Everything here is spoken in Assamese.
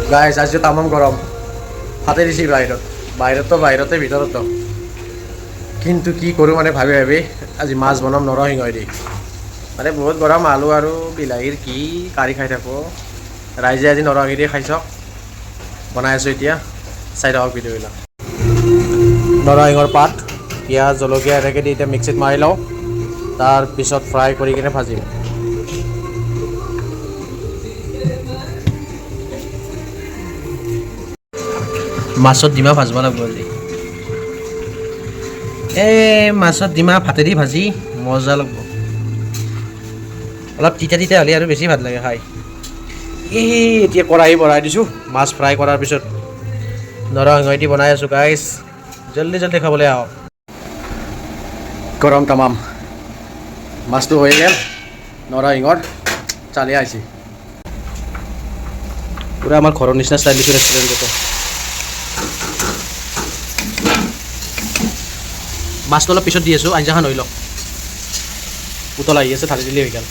গাইজ আজি তামাম গৰম ফাটে দিছি বাহিৰতে ভিতৰতো কিন্তু কি কৰোঁ মানে ভাবি আজি মাছ বনাম নৰসিংহ দি মানে বহুত গৰম আলু আৰু বিলাহীৰ কি কাঢ়ি খাই থাকোঁ ৰাইজে আজি নৰসিংহ দি খাই চাওক বনাই আছোঁ এতিয়া চাই থাকক ভিডিঅ'বিলাক নৰসিংহৰ পাত পিঁয়াজ জলকীয়া এনেকৈ দি এতিয়া মিক্সিত মাৰি লওঁ তাৰপিছত ফ্ৰাই কৰি কিনে ভাজিম মাছত ডিমা ভাজিব লাগিব আজি মাছত ডিমা ভাতেদি ভাজি মজা লাগিব অলপ তিতা হ'লে আৰু বেছি ভাল লাগে খাই এতিয়া কেৰাহী বঢ়াই দিছোঁ মাছ ফ্ৰাই কৰাৰ পিছত নৰসিংহ দি বনাই আছোঁ গাইজ জল্দি খাবলৈ আহক গৰম তামাম মাছটো হৈ গ'ল নৰসিংহৰ চালি আহিছে পুৰা আমাৰ ঘৰৰ নিচিনা ষ্টাইল দিছোঁ ৰেষ্টুৰেণ্টতো মাছটো অলপ পিছত দি আছোঁ আঞ্জাখন হৈ লওক উতল আহি আছে ঢালি দিলেই হৈ গ'ল